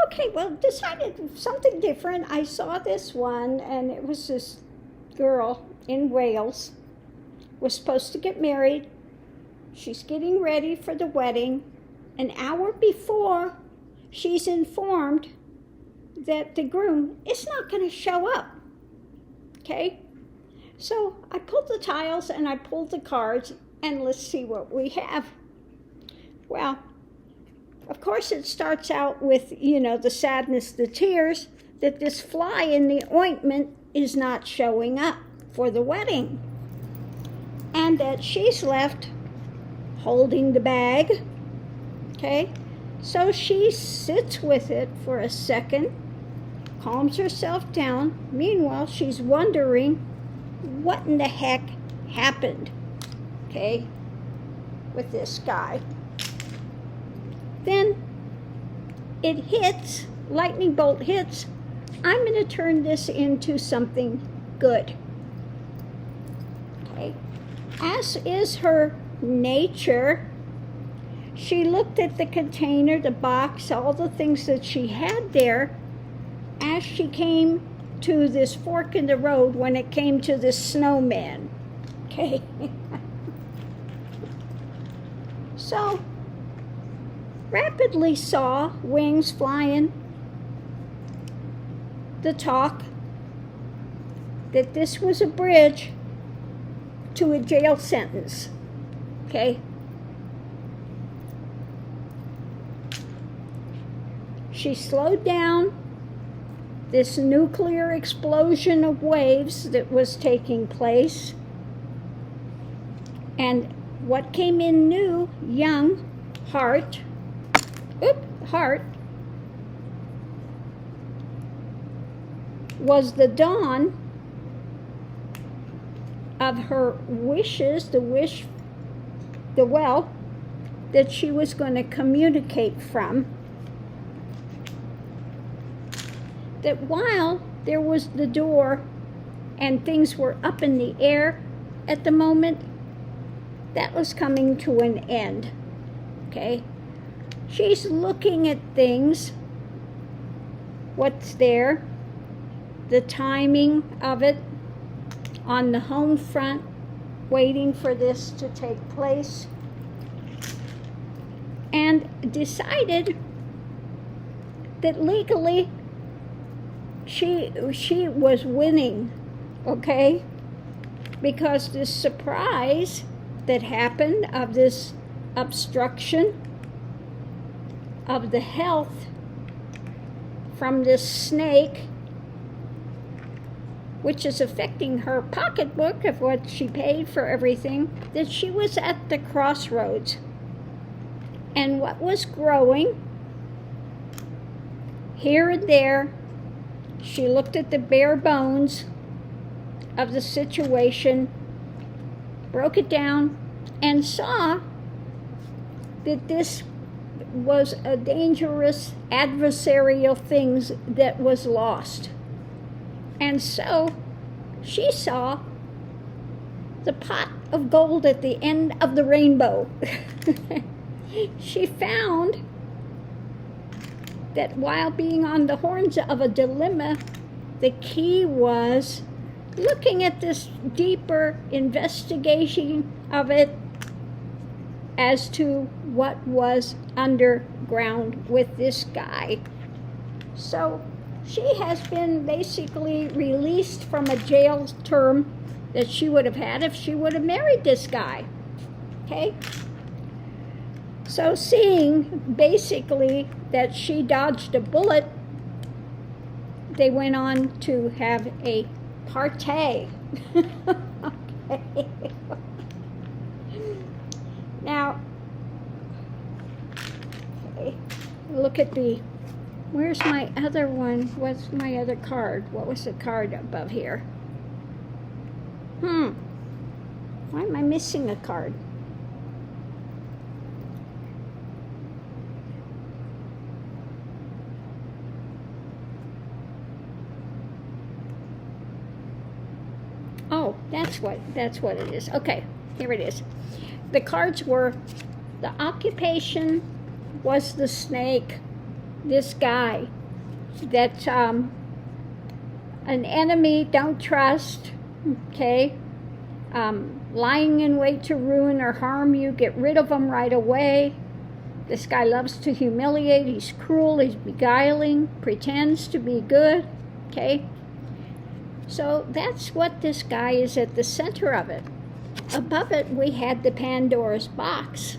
Okay, well, decided something different. I saw this one, and it was this girl in Wales, was supposed to get married. She's getting ready for the wedding. An hour before, she's informed that the groom is not going to show up. Okay? So I pulled the tiles and I pulled the cards, and let's see what we have. Well, of course it starts out with, the sadness, the tears, that this fly in the ointment is not showing up for the wedding. And that she's left holding the bag. Okay? So she sits with it for a second, calms herself down. Meanwhile, she's wondering what in the heck happened, okay, with this guy. Then it hits, lightning bolt hits. I'm going to turn this into something good. Okay. As is her nature, she looked at the container, the box, all the things that she had there as she came to this fork in the road when it came to this snowman. Okay. So, rapidly saw wings flying, the talk that this was a bridge to a jail sentence. Okay. She slowed down this nuclear explosion of waves that was taking place. And what came in new, young, heart, was the dawn of her wishes, the well that she was going to communicate from. That while there was the door and things were up in the air at the moment, that was coming to an end. Okay? She's looking at things, what's there, the timing of it, on the home front, waiting for this to take place, and decided that legally she was winning, okay? Because this surprise that happened of this obstruction of the health from this snake, which is affecting her pocketbook of what she paid for everything, that she was at the crossroads. And what was growing here and there, she looked at the bare bones of the situation, broke it down, and saw that this was a dangerous adversarial thing that was lost. And so she saw the pot of gold at the end of the rainbow. She found that while being on the horns of a dilemma, the key was looking at this deeper investigation of it as to what was underground with this guy. So she has been basically released from a jail term that she would have had if she would have married this guy. Okay? So seeing basically that she dodged a bullet, they went on to have a party. Okay. Now, okay, look at where's my other one? What's my other card? What was the card above here? Why am I missing a card? Oh, that's what it is. Okay, here it is. The cards were, the occupation was the snake, this guy, that an enemy don't trust, okay? Lying in wait to ruin or harm you, get rid of them right away. This guy loves to humiliate, he's cruel, he's beguiling, pretends to be good, okay? So that's what this guy is at the center of it. Above it, we had the Pandora's box.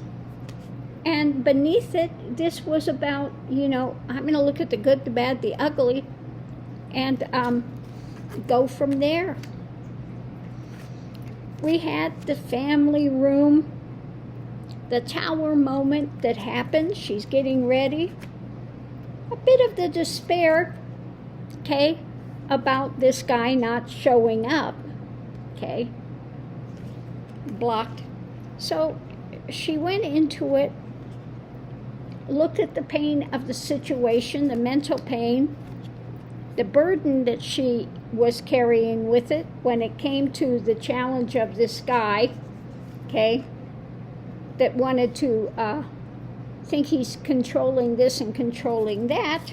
And beneath it, this was about, I'm going to look at the good, the bad, the ugly, and go from there. We had the family room, the tower moment that happened. She's getting ready. A bit of the despair, okay, about this guy not showing up, okay, blocked. So she went into it, looked at the pain of the situation, the mental pain, the burden that she was carrying with it when it came to the challenge of this guy, okay, that wanted to think he's controlling this and controlling that,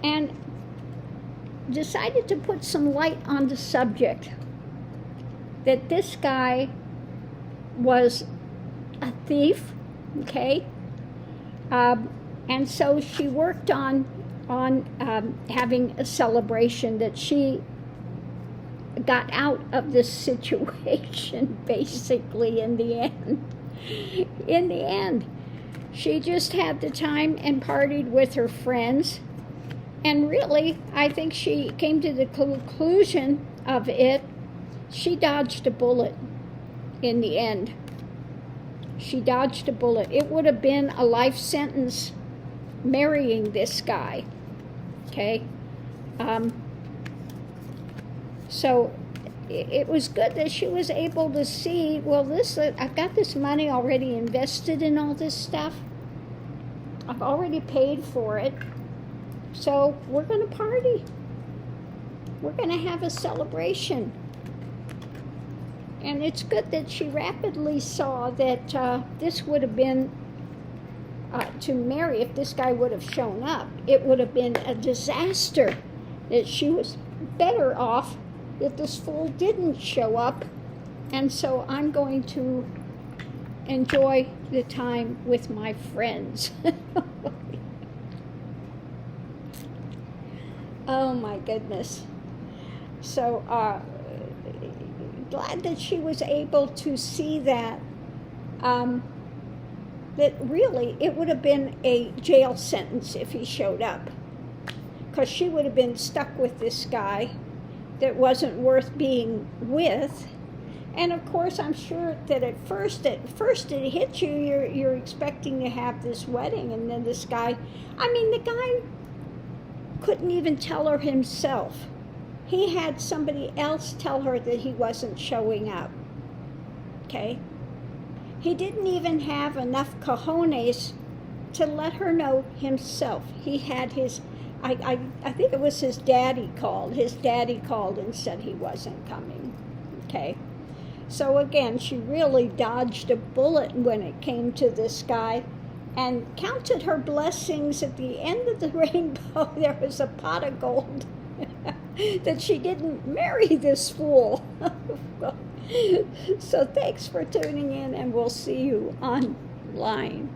and decided to put some light on the subject that this guy was a thief, okay, and so she worked on having a celebration that she got out of this situation, basically. In the end, she just had the time and partied with her friends, and really, I think she came to the conclusion of it. She dodged a bullet in the end. She dodged a bullet. It would have been a life sentence marrying this guy, okay? So it was good that she was able to see, well, I've got this money already invested in all this stuff. I've already paid for it. So we're going to party. We're going to have a celebration. And it's good that she rapidly saw that this would have been, to marry, if this guy would have shown up, it would have been a disaster. That she was better off that this fool didn't show up. And so I'm going to enjoy the time with my friends. Oh my goodness. So glad that she was able to see that, that really it would have been a jail sentence if he showed up, because she would have been stuck with this guy that wasn't worth being with. And of course, I'm sure that at first it hits you, you're expecting to have this wedding, and then this guy, the guy couldn't even tell her himself. He had somebody else tell her that he wasn't showing up, okay? He didn't even have enough cojones to let her know himself. He had his, I think it was his daddy called. His daddy called and said he wasn't coming, okay? So again, she really dodged a bullet when it came to this guy, and counted her blessings. At the end of the rainbow, there was a pot of gold that she didn't marry this fool. So thanks for tuning in, and we'll see you online.